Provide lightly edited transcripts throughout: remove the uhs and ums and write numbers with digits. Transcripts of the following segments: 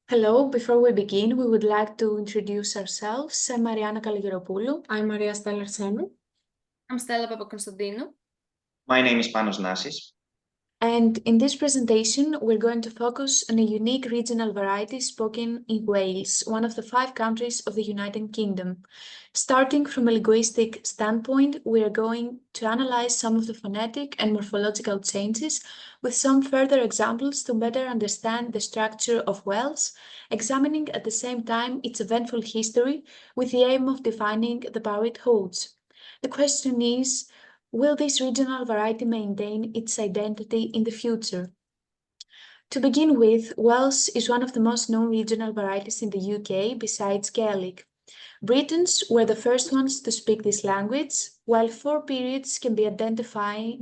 Hello, before we begin, we would like to introduce ourselves. I'm Mariana Kalogeropoulou. I'm Maria Stalarsenu. I'm Stella Papakonstantinou. My name is Panos Nasis. And in this presentation, we're going to focus on a unique regional variety spoken in Wales, one of the 5 countries of the United Kingdom. Starting from a linguistic standpoint, we are going to analyze some of the phonetic and morphological changes with some further examples to better understand the structure of Welsh, examining at the same time its eventful history with the aim of defining the power it holds. The question is, will this regional variety maintain its identity in the future? To begin with, Welsh is one of the most known regional varieties in the UK besides Gaelic. Britons were the first ones to speak this language, while 4 periods can be identified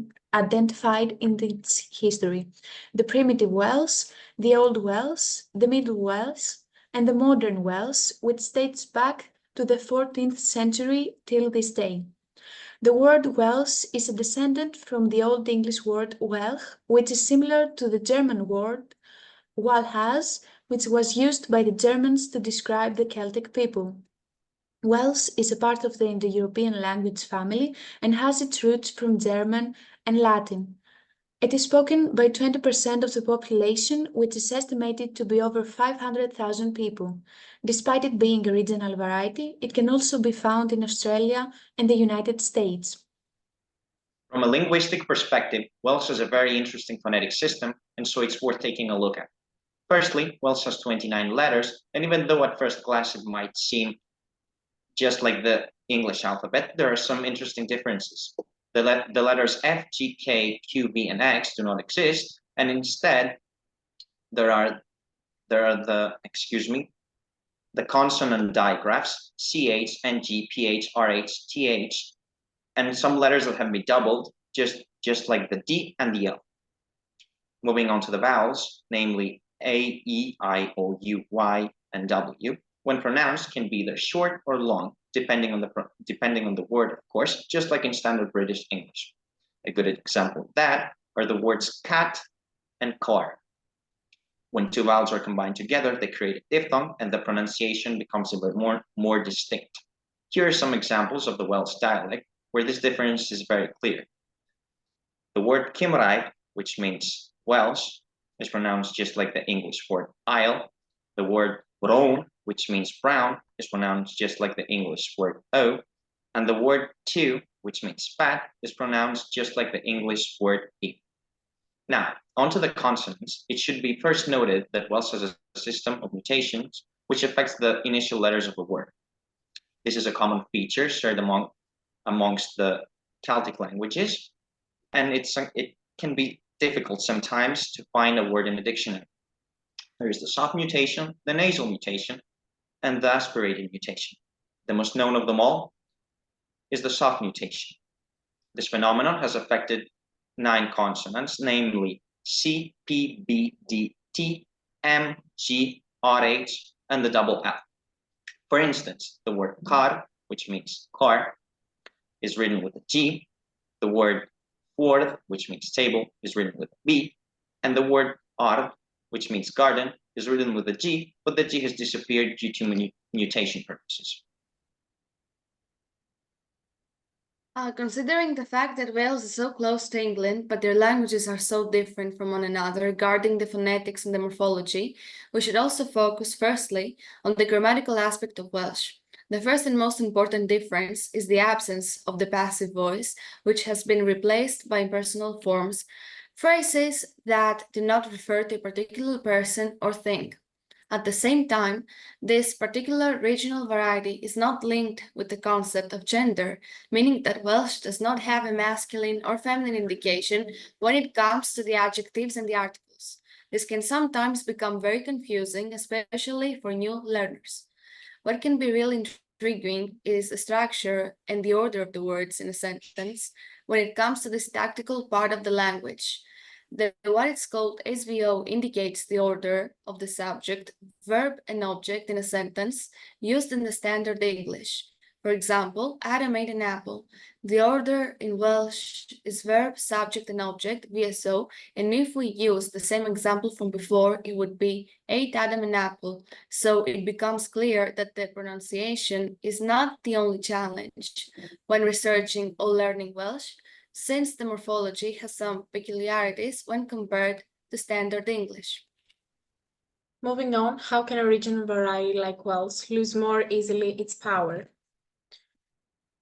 in its history: the primitive Welsh, the Old Welsh, the Middle Welsh, and the modern Welsh, which dates back to the 14th century till this day. The word Welsh is a descendant from the Old English word Welch, which is similar to the German word Walhaz, which was used by the Germans to describe the Celtic people. Welsh is a part of the Indo-European language family and has its roots from German and Latin. It is spoken by 20% of the population, which is estimated to be over 500,000 people. Despite it being a regional variety, it can also be found in Australia and the United States. From a linguistic perspective, Welsh has a very interesting phonetic system, and so it's worth taking a look at. Firstly, Welsh has 29 letters, and even though at first glance it might seem just like the English alphabet, there are some interesting differences. The letters F, G, K, Q, B, and X do not exist, and instead there are the consonant digraphs CH, NG, PH, RH, TH, and some letters that have been doubled, just like the D and the L. Moving on to the vowels, namely A, E, I, O, U, Y, and W, when pronounced can be either short or long, depending on the word, of course, just like in standard British English. A good example of that are the words cat and car. When 2 vowels are combined together, they create a diphthong, and the pronunciation becomes a bit more distinct. Here are some examples of the Welsh dialect, where this difference is very clear. The word Cymraeg, which means Welsh, is pronounced just like the English word isle. The word brown, which means brown, is pronounced just like the English word o. And the word to, which means fat, is pronounced just like the English word e. Now, onto the consonants. It should be first noted that Welsh has a system of mutations which affects the initial letters of a word. This is a common feature shared amongst the Celtic languages, and it can be difficult sometimes to find a word in a dictionary. There is the soft mutation, the nasal mutation, and the aspirated mutation. The most known of them all is the soft mutation. This phenomenon has affected 9 consonants, namely C, P, B, D, T, M, G, R, H, and the double L. For instance, the word car, which means car, is written with a G. The word ford, which means table, is written with a B. And the word ard, which means garden, is written with a G, but the G has disappeared due to mutation purposes. Considering the fact that Wales is so close to England, but their languages are so different from one another regarding the phonetics and the morphology, we should also focus firstly on the grammatical aspect of Welsh. The first and most important difference is the absence of the passive voice, which has been replaced by impersonal forms, phrases that do not refer to a particular person or thing. At the same time, this particular regional variety is not linked with the concept of gender, meaning that Welsh does not have a masculine or feminine indication when it comes to the adjectives and the articles. This can sometimes become very confusing, especially for new learners. What can be really intriguing is the structure and the order of the words in a sentence when it comes to this tactical part of the language. What it's called SVO indicates the order of the subject, verb, and object in a sentence used in the standard English. For example, Adam ate an apple. The order in Welsh is verb, subject, and object, VSO, and if we use the same example from before, it would be ate Adam an apple. So it becomes clear that the pronunciation is not the only challenge when researching or learning Welsh, since the morphology has some peculiarities when compared to standard English. Moving on, how can a regional variety like Welsh lose more easily its power?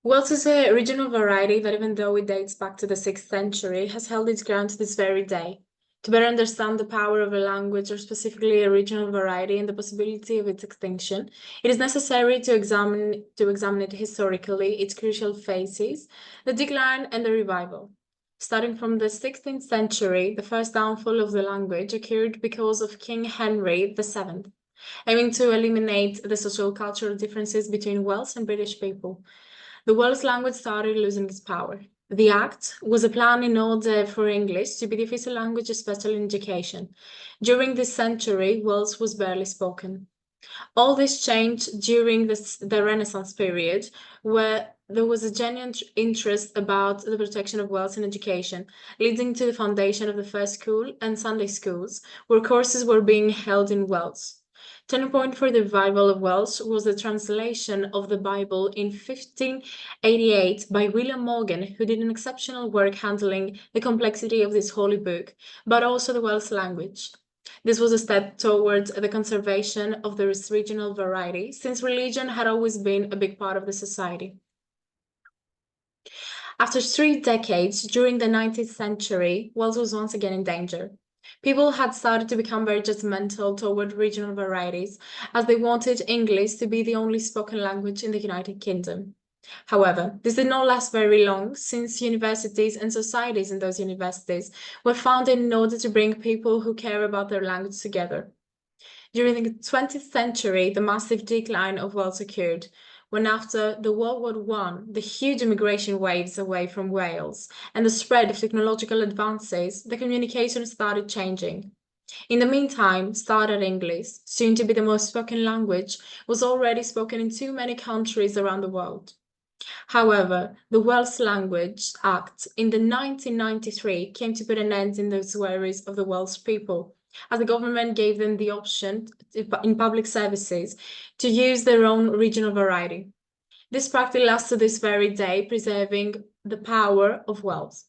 Welsh is a regional variety that, even though it dates back to the 6th century, has held its ground to this very day. To better understand the power of a language, or specifically a regional variety, and the possibility of its extinction, it is necessary to examine it historically, its crucial phases, the decline and the revival. Starting from the 16th century, the first downfall of the language occurred because of King Henry VII, aiming to eliminate the social cultural differences between Welsh and British people. The Welsh language started losing its power. The Act was a plan in order for English to be the official language, especially in education. During this century, Welsh was barely spoken. All this changed during the Renaissance period, where there was a genuine interest about the protection of Welsh in education, leading to the foundation of the first school and Sunday schools, where courses were being held in Welsh. Turning point for the revival of Welsh was the translation of the Bible in 1588 by William Morgan, who did an exceptional work handling the complexity of this holy book, but also the Welsh language. This was a step towards the conservation of the regional variety, since religion had always been a big part of the society. After 3 decades, during the 19th century, Wales was once again in danger. People had started to become very judgmental toward regional varieties, as they wanted English to be the only spoken language in the United Kingdom. However, this did not last very long, since universities and societies in those universities were founded in order to bring people who care about their language together. During the 20th century, the massive decline of Wales occurred, when after the World War I, the huge immigration waves away from Wales and the spread of technological advances, the communication started changing. In the meantime, standard English, soon to be the most spoken language, was already spoken in too many countries around the world. However, the Welsh Language Act in the 1993 came to put an end in those worries of the Welsh people, as the government gave them the option in public services to use their own regional variety. This practice lasts to this very day, preserving the power of Wales.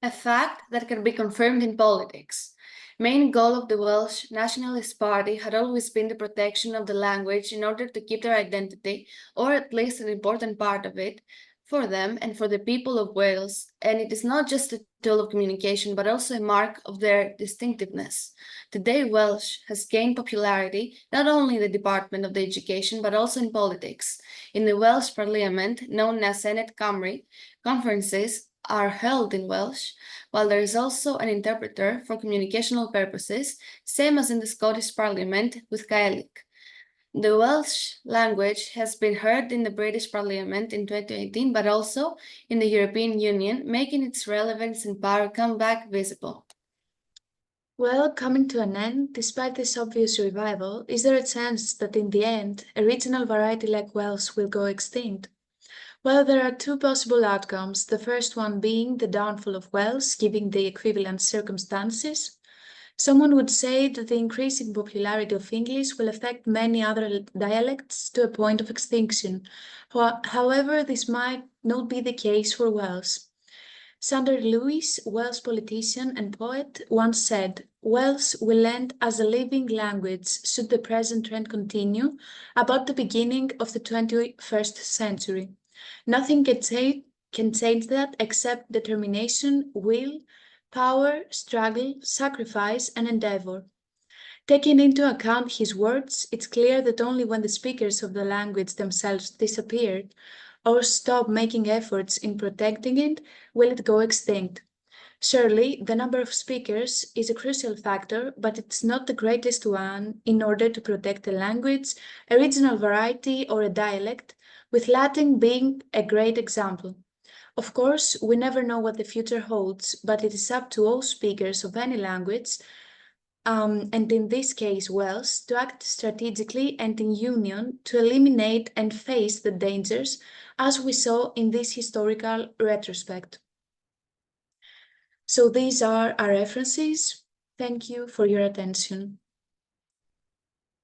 A fact that can be confirmed in politics. Main goal of the Welsh Nationalist Party had always been the protection of the language in order to keep their identity, or at least an important part of it, for them and for the people of Wales, and it is not just a tool of communication but also a mark of their distinctiveness. Today, Welsh has gained popularity not only in the Department of Education but also in politics. In the Welsh Parliament, known as Senedd Cymru, conferences are held in Welsh, while there is also an interpreter for communicational purposes, same as in the Scottish Parliament with Gaelic. The Welsh language has been heard in the British Parliament in 2018, but also in the European Union, making its relevance and power come back visible. Well, coming to an end, despite this obvious revival, is there a chance that in the end, a regional variety like Welsh will go extinct? Well, there are 2 possible outcomes, the first one being the downfall of Welsh, given the equivalent circumstances. Someone would say that the increasing popularity of English will affect many other dialects to a point of extinction. However, this might not be the case for Welsh. Sander Lewis, Welsh politician and poet, once said, "Welsh will end as a living language should the present trend continue about the beginning of the 21st century. Nothing can change that except determination, will, power, struggle, sacrifice, and endeavor." Taking into account his words, it's clear that only when the speakers of the language themselves disappear or stop making efforts in protecting it will it go extinct. Surely, the number of speakers is a crucial factor, but it's not the greatest one in order to protect a language, a regional variety, or a dialect, with Latin being a great example. Of course, we never know what the future holds, but it is up to all speakers of any language and in this case Welsh, to act strategically and in union to eliminate and face the dangers, as we saw in this historical retrospect. So these are our references. Thank you for your attention.